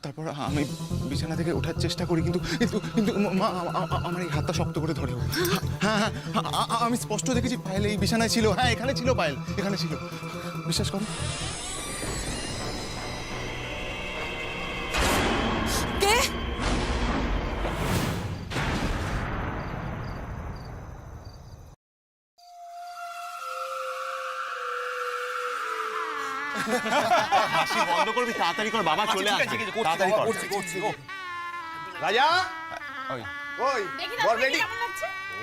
তারপর আমি বিছানা থেকে ওঠার চেষ্টা করি, কিন্তু কিন্তু কিন্তু মা আমার এই হাতটা শক্ত করে ধরে। হ্যাঁ হ্যাঁ, আমি স্পষ্ট দেখেছি পায়েল এই বিছানায় ছিল। হ্যাঁ, এখানে ছিল পায়েল, এখানে ছিল। বিশ্বাস করো। কে? হাসি বন্ধ করবি, তাড়াতাড়ি কর বাবা, চলে আসছে। তাড়াতাড়ি কর। রাজা ওই ওই বল রেডি।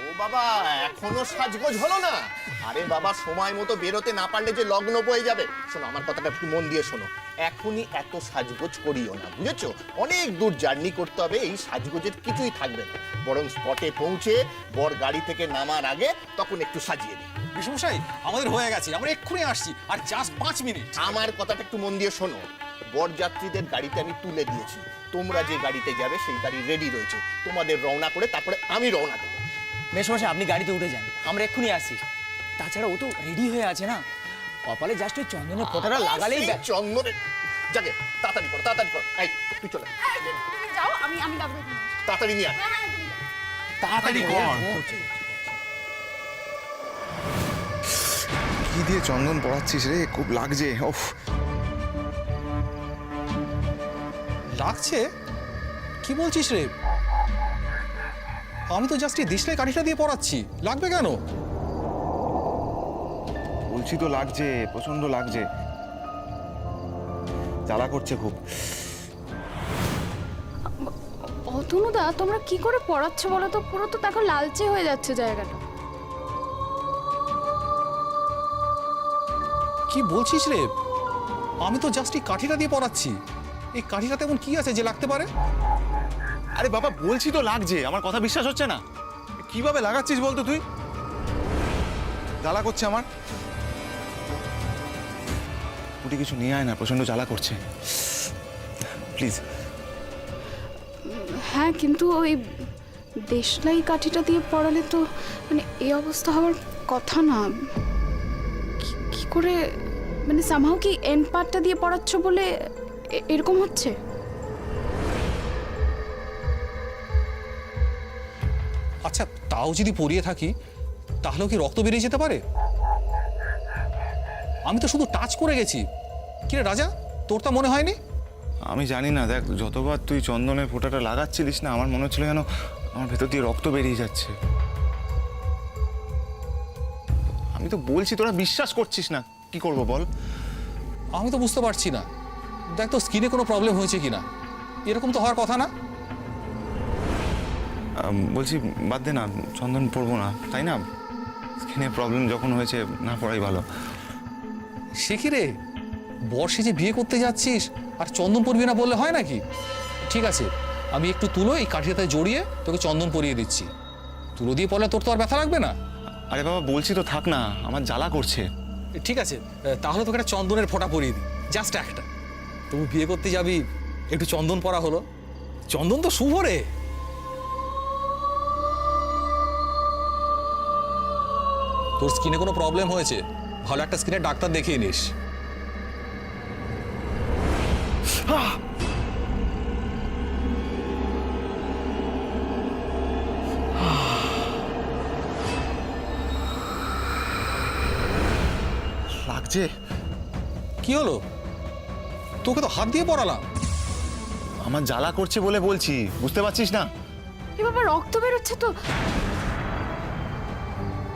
ও বাবা, এখনো সাজগোজ হলো না? আরে বাবা, সময় মতো বেরোতে না পারলে যে লগ্ন বয়ে যাবে। শোনো, আমার কথাটা একটু মন দিয়ে শোনো। এখনই এত সাজগোজ করিও না, বুঝেছো? অনেক দূর জার্নি করতে হবে, এই সাজগোজের কিছুই থাকবে না। বরং স্পটে পৌঁছে বর গাড়ি থেকে নামার আগে তখন একটু সাজিয়ে দিই। বিষ্ণুমশাই, আমাদের হয়ে গেছে, আমরা এক্ষুনি আসছি, আর জাস্ট 5 মিনিট। আমার কথাটা একটু মন দিয়ে শোনো। বরযাত্রীদের গাড়িতে আমি তুলে দিয়েছি, তোমরা যে গাড়িতে যাবে সেই গাড়ি রেডি রয়েছে। তোমাদের রওনা করে তারপরে আমি রওনা দেবো। মেশমশাই, আপনি গাড়িতে উঠে যান, আমরা এক্ষুনি আসছি। তাছাড়া ও তো রেডি হয়ে আছে না, কপালে জাস্ট ওই চন্দনের ফোঁটাটা লাগালেই সেই চন্দনের যাকে তাড়াতাড়ি করো, তাড়াতাড়ি করো। এই তুই চলে তুমি যাও, আমি দাদু ভাই। তাড়াতাড়ি নিয়ে আয়। তাড়াতাড়ি কর। কি দিয়ে চন্দন পড়াচ্ছিস রে? খুব লাগছে। ওফ, লাগছে? কি বলছিস রে? আমি তো জাস্ট এই দিশলাই কাঠিটা দিয়ে পড়াচ্ছি, লাগবে কেন? বলছি তো লাগছে, প্রচন্ড লাগছে, জ্বালা করছে খুব। অতনুদা, তোমরা কি করে পড়াচ্ছ বলো তো? পুরো তো দেখো লালচে হয়ে যাচ্ছে জায়গাটা। কি বলছিস রে? আমি তো জাস্ট এই কাঠিটা দিয়ে পড়াচ্ছি। এই কাঠিটাতে এমন কি আছে যে লাগতে পারে? আরে বাবা, বলছি তো লাগছে, আমার কথা বিশ্বাস হচ্ছে না? কিভাবে লাগাচ্ছিস বলতো তুই? জ্বালা করছে আমার। ওটি কিছু নিয়ে আয় না, প্রচন্ড জ্বালা করছে, প্লিজ। হ্যাঁ, কিন্তু ওই দেশলাই কাঠিটা দিয়ে পড়ালে তো মানে এই অবস্থা হওয়ার কথা না। কি করে মানে সামহাও কি এন্ড পার্টটা দিয়ে পড়াচ্ছ বলে এরকম হচ্ছে? আচ্ছা, তাও যদি পড়িয়ে থাকি তাহলেও কি রক্ত বেরিয়ে যেতে পারে? আমি তো শুধু টাচ করে গেছি। কিরে রাজা, তোর তা মনে হয়নি? আমি জানি না, দেখ, যতবার তুই চন্দনের ফোঁটাটা লাগাচ্ছিলিস না, আমার মনে হচ্ছিল যেন আমার ভেতর দিয়ে রক্ত বেরিয়ে যাচ্ছে। আমি তো বলছি, তোরা বিশ্বাস করছিস না, কি করব বল? আমি তো বুঝতে পারছি না। দেখ তো স্কিনে কোনো প্রবলেম হয়েছে কিনা, এরকম তো হওয়ার কথা না। বলছি বাদ দে না, চন্দন পড়বো না, তাই না? স্কিনে প্রবলেম যখন হয়েছে, না পড়াই ভালো। সে কি রে, বর্ষে যে বিয়ে করতে যাচ্ছিস আর চন্দন পরবি না বললে হয় নাকি? ঠিক আছে, আমি একটু তুলো এই কাঠিটাতে জড়িয়ে তোকে চন্দন পরিয়ে দিচ্ছি। তুলো দিয়ে পড়লে তোর তো আর ব্যথা লাগবে না। আরে বাবা, বলছি তো থাক না, আমার জ্বালা করছে। ঠিক আছে, তাহলে তোকে একটা চন্দনের ফোঁটা পরিয়ে দিই, জাস্ট একটা। তবু বিয়ে করতে যাবি, একটু চন্দন পরা হলো। চন্দন তো শুভ রে। তোর স্কিনে কোনো প্রবলেম হয়েছে, ভালো একটা স্কিনের ডাক্তার দেখিয়ে নিস। লাগছে? কি হলো? তোকে তো হাত দিয়ে পড়ালাম। আমার জ্বালা করছে বলে বলছি, বুঝতে পারছিস না? এ বাবা, রক্ত বেরোচ্ছে তো।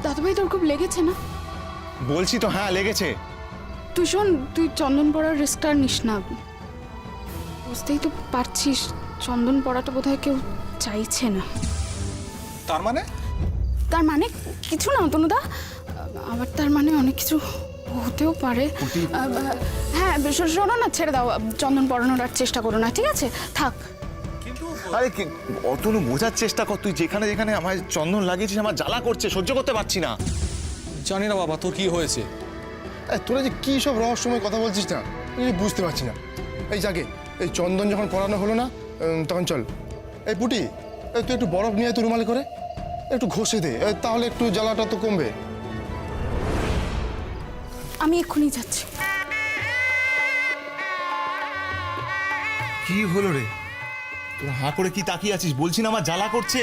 দাদু ভাই, তোর খুব লেগেছে না? বলছি তো, হ্যাঁ লেগেছে। তুই শোন, তুই চন্দন পড়ার রিস্কটা নিস না। বুঝতেই তো পারছিস, চন্দন পড়াটা বোধহয় কেউ চাইছে না। তার মানে? তার মানে কিছু না অতনুদা, আবার তার মানে অনেক কিছু হতেও পারে। হ্যাঁ, শোনো না, ছেড়ে দাও, চন্দন পড়ানোর আর চেষ্টা করো না, ঠিক আছে? থাক। আরে অতনু, বোঝার চেষ্টা কর। তুই যেখানে যেখানে আমার চন্দন লাগিয়েছিস, আমার জ্বালা করছে, সহ্য করতে পারছি না। জানি না বাবা, তোর কি হয়েছে। তোরা যে কী সব রহস্যময় কথা বলছিস না, আমি বুঝতে পারছি না। এই যাকে, এই চন্দন যখন পড়ানো হলো না, তখন চল। এই পুটি, তুই একটু বরফ নিয়ে তুই রুমালে করে একটু ঘষে দে, তাহলে একটু জ্বালাটা তো কমবে। আমি এক্ষুনি যাচ্ছি। কি হলো রে? তোরা হাঁ করে কি তাকিয়ে আছিস? বলছি না আমার জ্বালা করছে।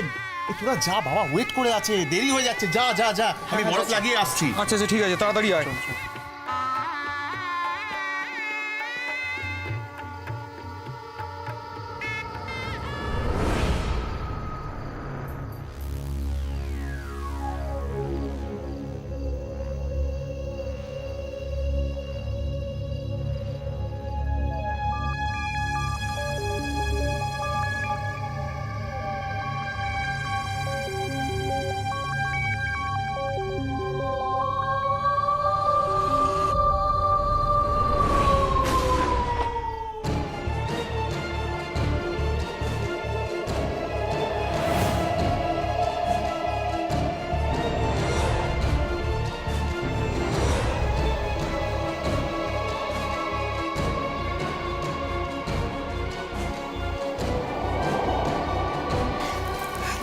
এ তোরা যা বাবা, ওয়েট করে আছে, দেরি হয়ে যাচ্ছে। যা যা যা, আমি বরফ লাগিয়ে আসছি। আচ্ছা আচ্ছা ঠিক আছে, তাড়াতাড়ি আয়।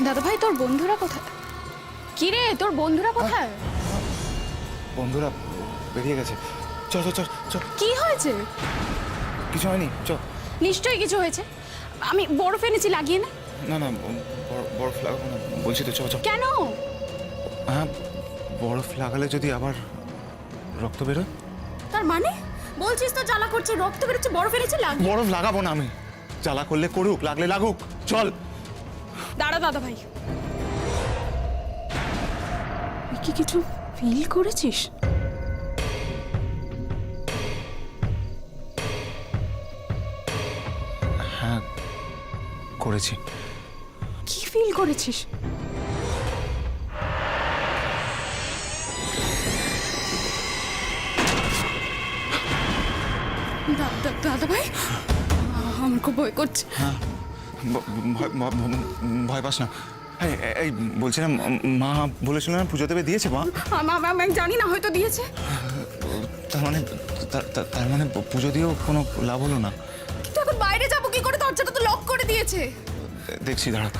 দাদা ভাই, তোর বন্ধুরা কোথায়? কি রে, তোর বন্ধুরা কোথায়? বন্ধুরা বেরিয়ে গেছে। চ চ চ চ। কি হয়েছে? কিছু হয়নি, চ। নিশ্চয়ই কিছু হয়েছে। আমি বরফ এনেছি, লাগিয়ে না। না না, বরফ লাগাবো না বলছি তো, চ চ। কেন? হ্যাঁ, বরফ লাগালে যদি আবার রক্ত বেরোয়? তার মানে বলছিস তো জ্বালা করছে, রক্ত বেরোচ্ছে, বরফ এনেছি, লাগিয়ে। বরফ লাগাবো না আমি। জ্বালা করলে করুক, লাগলে লাগুক, চল। দাঁড়া দাদা ভাই, তুই কি কিছু ফিল করেছিস? হ্যাঁ, করেছি। কি ফিল করেছিস? দাদা ভাই, আমার খুব ভয় করছে। ভয় পাস না। এই এই বলছিলাম, মা বলেছিল না পুজো দেবে, দিয়েছে মা? আমি জানি না, হয়তো দিয়েছে। তার মানে পুজো দিয়েও কোনো লাভ হলো না? কিন্তু এখন বাইরে যাবো কি করে? দরজাটা তো লক করে দিয়েছে। দেখছি, দাঁড়া।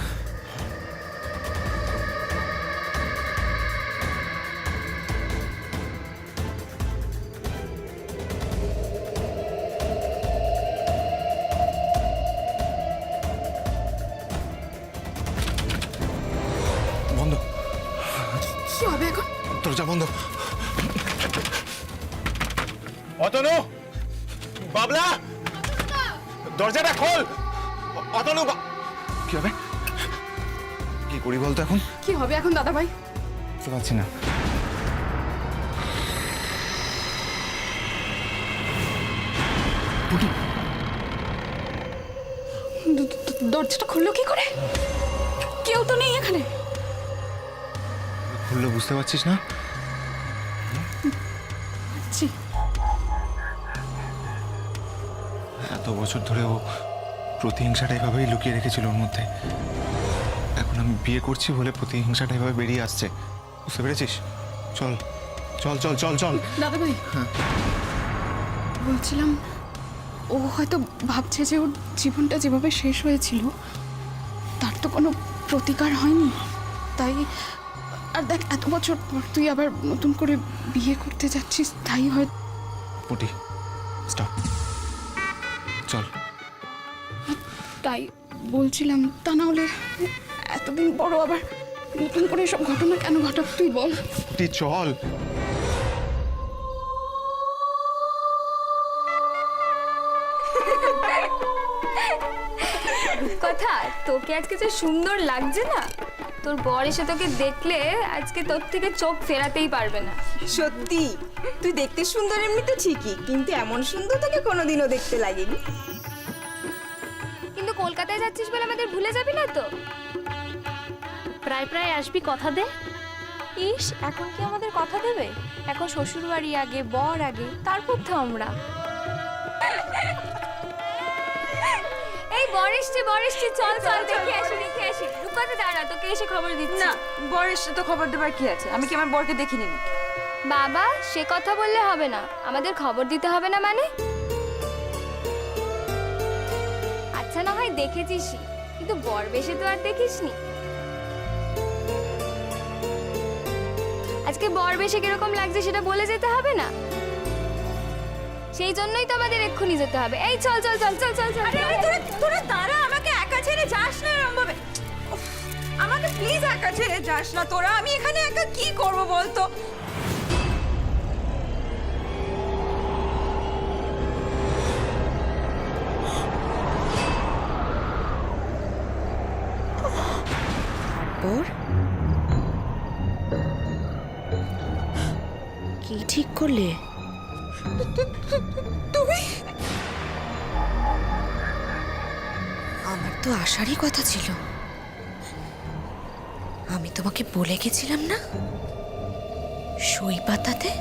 বন্ধ। কি হবে এখন? দরজা বন্ধ। অতনু, বাবলা, দরজাটা খোল। অতনু, কি হবে? কি করি বলতো এখন? কি হবে এখন দাদা ভাই? বুঝতে পারছি না। দরজাটা খুললো কি করে? কেউ তো নেই এখানে। খুললো, বুঝতে পারছিস না? জি। এত বছর ধরে ও প্রতিহিংসাটা এভাবেই লুকিয়ে রেখেছিল ওর মধ্যে। এখন আমি বিয়ে করছি বলে প্রতিহিংসাটা এভাবে বেরিয়ে আসছে। বুঝতে পেরেছিস? চল চল চল চল চল। দাদা ভাই, বলছিলাম, ও হয়তো ভাবছে যে ওর জীবনটা যেভাবে শেষ হয়েছিল তার তো কোনো প্রতিকার হয়নি, তাই। আর দেখ, এত বছর পর তুই আবার নতুন করে বিয়ে করতে যাচ্ছিস, তাই হয়। পুটি, স্টপ, চল। তাই বলছিলাম, তা না হলে এতদিন পরও আবার নতুন করে সব ঘটনা কেন ঘটাব তুই বল? পুটি, চল। কথা, তোকে আজকে যে সুন্দর লাগছে না, তোর বর এসে তোকে দেখলে আজকে তোর থেকে চোখ ফেরাতেই পারবে না। সত্যি তুই দেখতে সুন্দর এমনিতে ঠিকই, কিন্তু এমন সুন্দর তোকে কোনোদিনও দেখতে লাগেনি। কিন্তু কলকাতায় যাচ্ছিস বলে আমাদের ভুলে যাবি না তো? প্রায় প্রায় আসবি, কথা দে। ইস, এখন কি আমাদের কথা দেবে? এখন শ্বশুর বাড়ি আগে, বর আগে, তারপর তো আমরা। এই বর এসছে, চল চল, দেখে আসি। লুকাতে দাঁড়া, তোকে এসে খবর দিচ্ছি। না, বর এসে তো খবর দেবার কি আছে? আমি কি আমার বরকে দেখিনি না? বাবা, সে কথা বললে হবে না। আমাদের খবর দিতে হবে না মানে? আচ্ছা, না হয় দেখেছিসই, কিন্তু বর বেশি তো আর দেখিসনি। আজকে বর বেশে কিরকম লাগছে সেটা বলে যেতে হবে না? সেই জন্যই তো আমাদের এক্ষুনি যেতে হবে। এই চল চল চল চল চল চল। আরে আরে তোরা তারা আমাকে একা ছেড়ে যাস না এরকম ভাবে। উফ, আমাকে প্লিজ একা ছেড়ে যাস না তোরা। আমি এখানে একা কি করব বলতো? তারপর কি ঠিক করলে? তুমি আমার তো আসারই কথা ছিল। আমি তোমাকে বলে গেছিলাম না সই পাতাতে।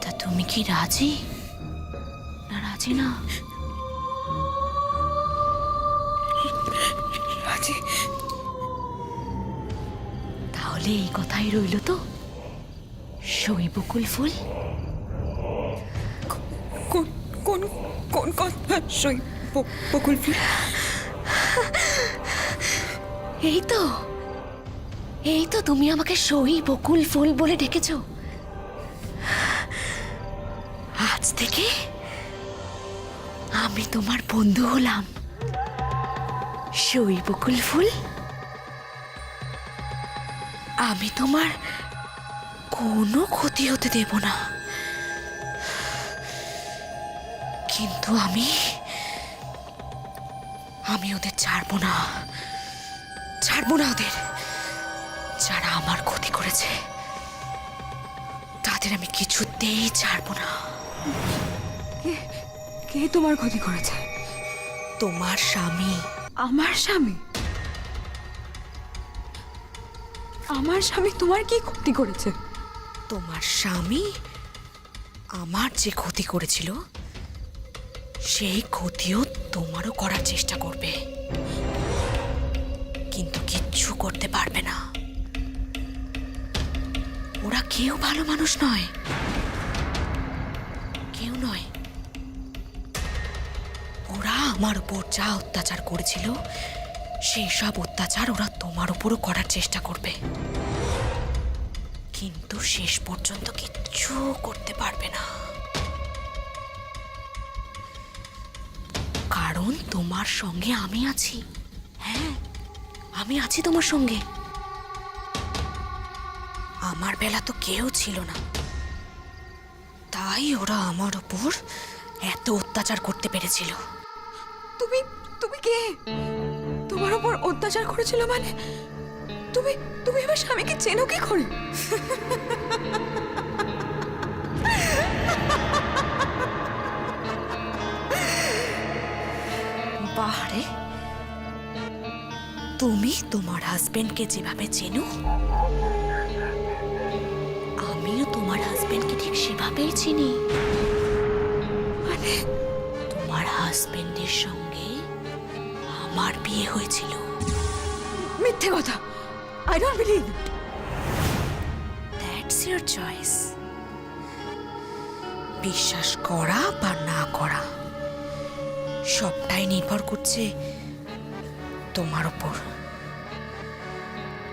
তা তুমি কি রাজি না? রাজি না? রাজি। তাহলে এই কথাই রইল তো, সই বকুল ফুল। কোন কোন কোন কথা? সই বকুল ফুল? এই তো, এই তো তুমি আমাকে সই বকুল ফুল বলে ডেকেছ। আজ থেকে আমি তোমার বন্ধু হলাম। সই বকুল ফুল, আমি তোমার কোনো ক্ষতি হতে দেব না। কিন্তু আমি ওদের ছাড়বো না, ছাড়বো না ওদের। যারা আমার ক্ষতি করেছে তাদের আমি কিছুতেই ছাড়বো না। কে তোমার ক্ষতি করেছে? তোমার স্বামী। আমার স্বামী? আমার স্বামী তোমার কি ক্ষতি করেছে? তোমার স্বামী আমার যে ক্ষতি করেছিল সেই ক্ষতিও তোমারও করার চেষ্টা করবে, কিন্তু কিচ্ছু করতে পারবে না। ওরা কেউ ভালো মানুষ নয়, কেউ নয়। ওরা আমার উপর যা অত্যাচার করেছিল সেই সব অত্যাচার ওরা তোমার উপরও করার চেষ্টা করবে, কিন্তু শেষ পর্যন্ত কিচ্ছু করতে পারবে না। কারণ তোমার সঙ্গে আমি আছি। হ্যাঁ, আমি আছি তোমার সঙ্গে। আমার বেলা তো কেউ ছিল না, তাই ওরা আমার উপর এত অত্যাচার করতে পেরেছিল। তুমি তুমি কে? তোমার উপর অত্যাচার করেছিল মানে? তুমি তুমি আমার স্বামীকে চেনো কি করে? বাহারে, তুমি তোমার হাজবেন্ডকে যেভাবে চেনো আমিও তোমার হাজবেন্ডকে ঠিক সেভাবেই চিনি। মানে তোমার হাজবেন্ডের সঙ্গে আমার বিয়ে হয়েছিল। মিথ্যে কথা। I don't believe. That's your choice. বিশ্বাস করা বা না করা সবটাই নির্ভর করছে তোমার উপর।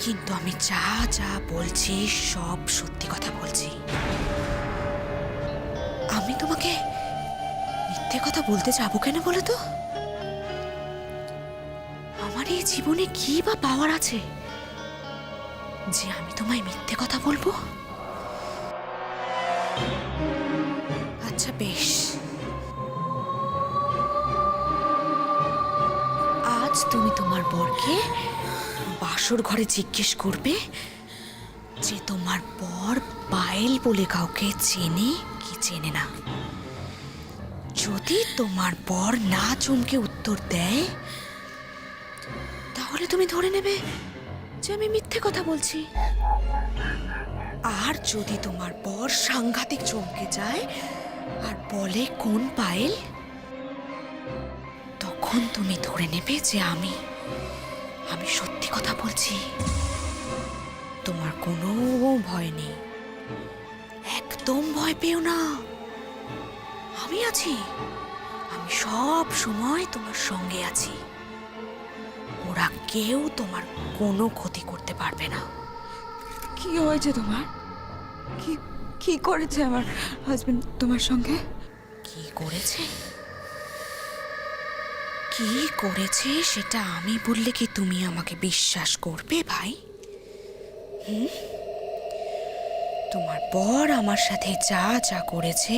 কিন্তু আমি যা যা বলছি সব সত্যি কথা বলছি। আমি তোমাকে মিথ্যে কথা বলতে যাবো কেন বলো তো? আমার এই জীবনে কি বা পাওয়ার আছে যে আমি তোমায় মিথ্যে কথা বলবো? আচ্ছা বেশ, আজ তুমি তোমার বরকে বাসর ঘরে জিজ্ঞেস করবে যে তোমার বর পায়েল বলে কাউকে চেনে কি চেনে না। যদি তোমার বর না চমকে উত্তর দেয় তাহলে তুমি ধরে নেবে যে আমি মিথ্যে কথা বলছি। আর যদি তোমার বর সাংঘাতিক চমকে যায় আর বলে কোন পায়েল, তখন তুমি ধরে নেবে যে আমি সত্যি কথা বলছি। তোমার কোনো ভয় নেই, একদম ভয় পেও না। আমি আছি, আমি সব সময় তোমার সঙ্গে আছি। ওরা কেউ তোমার কোনো ক্ষতি করতে পারবে না। কি হয়েছে তোমার? কি কি করেছে আমার হাজবেন্ড তোমার সঙ্গে? কি করেছে? কি করেছে সেটা আমি বললে কি তুমি আমাকে বিশ্বাস করবে ভাই? তোমার বর আমার সাথে যা যা করেছে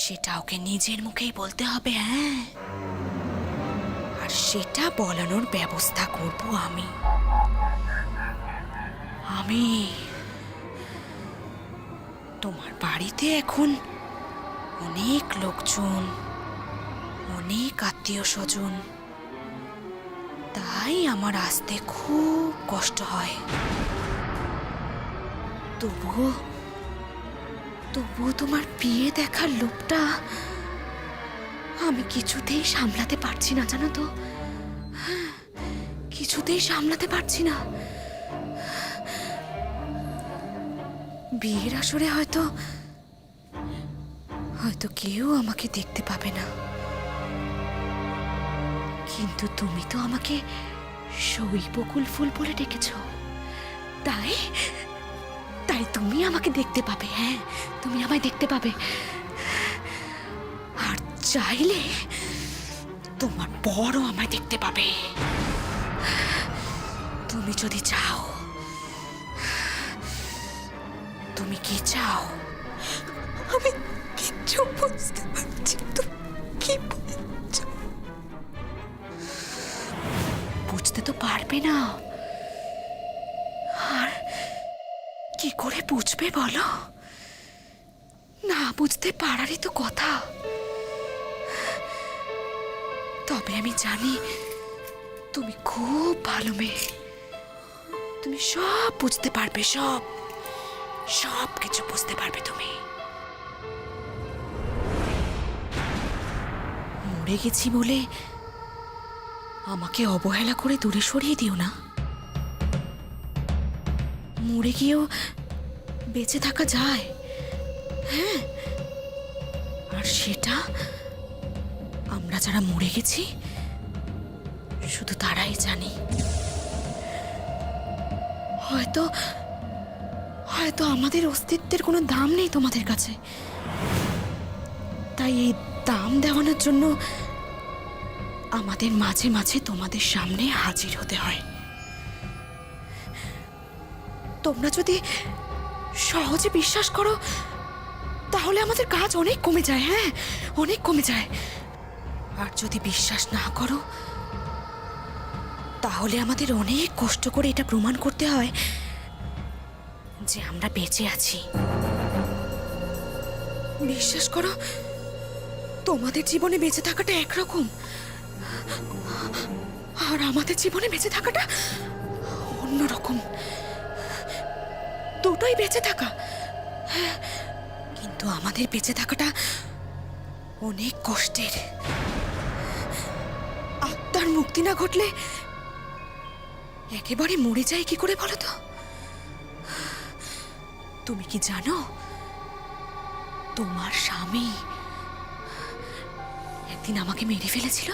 সেটা ওকে নিজের মুখেই বলতে হবে, হ্যাঁ। আর সেটা বলানোর ব্যবস্থা করব আমি। তোমার বাড়িতে এখন অনেক লোকজন, অনেক আত্মীয় স্বজন, তাই আমার আসতে খুব কষ্ট হয়। তবুও তোমার বিয়ে দেখার লোভটা আমি কিছুতেই সামলাতে পারছি না, জানো তো। কিছুতেই সামলাতে পারছি না। বিয়ের আসরে হয়তো কেউ আমাকে দেখতে পাবে না, কিন্তু তুমি তো আমাকে শৈবকুল ফুল বলে ডেকেছ, তাই তুমি আমাকে দেখতে পাবে। হ্যাঁ, তুমি আমায় দেখতে পাবে। আর চাইলে তোমার বড় আমায় দেখতে পাবে। তুমি যদি চাও। তুমি কি চাও? আমি কিচ্ছু বুঝতে পারছি না। তুমি কি বলছো? বুঝতে তো পারবে না। আর কি করে বুঝবে বলো? না বুঝতে পারারই তো কথা। তবে আমি জানি তুমি খুব ভালো মেয়ে। তুমি সব বুঝতে পারবে, সব কিছু বুঝতে পারবে তুমি। মরে গেছি বলে আমাকে অবহেলা করে দূরে সরিয়ে দিও না। মরে গিয়েও বেঁচে থাকা যায়, হ্যাঁ। আর সেটা আমরা যারা মরে গেছি শুধু তারাই জানি। হয়তো আমাদের অস্তিত্বের কোনো দাম নেই তোমাদের কাছে, তাই এই দাম দেওয়ানোর জন্য আমাদের মাঝে মাঝে তোমাদের সামনে হাজির হতে হয়। তোমরা যদি সহজে বিশ্বাস করো তাহলে আমাদের কাজ অনেক কমে যায়, হ্যাঁ, অনেক কমে যায়। আর যদি বিশ্বাস না করো তাহলে আমাদের অনেক কষ্ট করে এটা প্রমাণ করতে হয় যে আমরা বেঁচে আছি। বিশ্বাস করো, তোমাদের জীবনে বেঁচে থাকাটা একরকম, আর আমাদের জীবনে বেঁচে থাকাটা অন্যরকম। দুটোই বেঁচে থাকা, কিন্তু আমাদের বেঁচে থাকাটা অনেক কষ্টের। আত্মার মুক্তি না ঘটলে একেবারে মরে যায় কি করে বলো তো? তুমি কি জানো তোমার স্বামী একদিন আমাকে মেরে ফেলেছিল?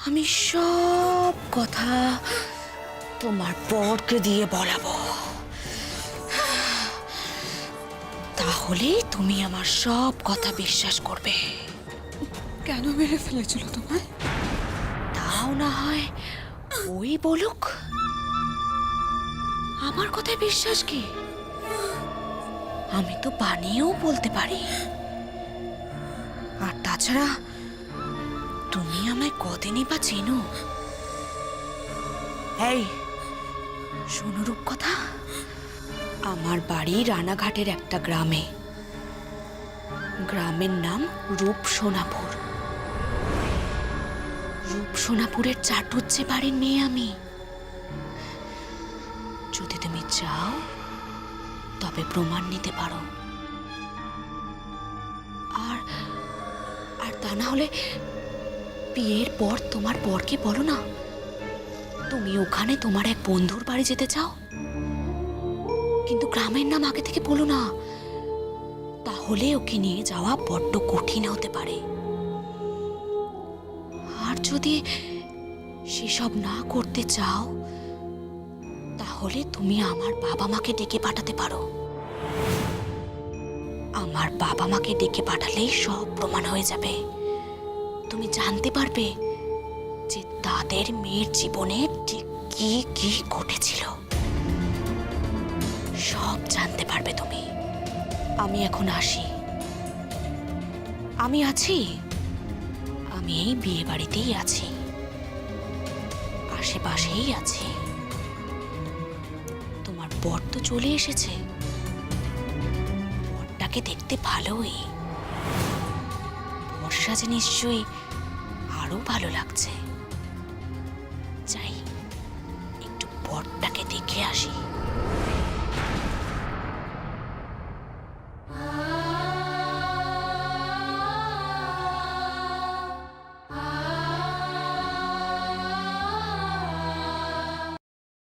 আমি সব কথা তোমার বরকে দিয়ে বলাবো, তাহলে তুমি আমার সব কথা বিশ্বাস করবে। কেন মেরে ফেলেছিল তোমায়? তাও না হয় ওই বলুক, আমার কথায় বিশ্বাস কি? আমি তো বানিয়েও বলতে পারি। আর তাছাড়া তুমি আমায় কদিনই বা চেনো। এই শোনো রূপকথা, আমার বাড়ি রানাঘাটের একটা গ্রামে। গ্রামের নাম রূপসোনাপুর। রূপসোনাপুরের চাটুজ্জে বাড়ির মেয়ে আমি। যদি তুমি চাও তবে প্রমাণ নিতে পারো। আর তা না হলে বিয়ের পর তোমার বরকে বলো না তুমি ওখানে তোমার এক বন্ধুর বাড়ি যেতে চাও, কিন্তু গ্রামের নাম আগে থেকে বলো না, তাহলে ওকে নিয়ে যাওয়া বড্ড কঠিন হতে পারে। আর যদি সেসব না করতে চাও তাহলে তুমি আমার বাবা মাকে ডেকে পাঠাতে পারো। আমার বাবা মাকে ডেকে পাঠালেই সব প্রমাণ হয়ে যাবে। তুমি জানতে পারবে যে তাদের মেয়ের জীবনে ঠিক কি কি ঘটেছিল, সব জানতে পারবে তুমি। আমি এখন আসি। আমি আছি, আমি এই বিয়ে বাড়িতেই আছি, আশেপাশেই আছি। তোমার বর তো চলে এসেছে, বরটাকে দেখতে ভালোই, বর্ষা যে নিশ্চয়ই আরো ভালো লাগছে। যাই, একটু বরটাকে দেখে আসি।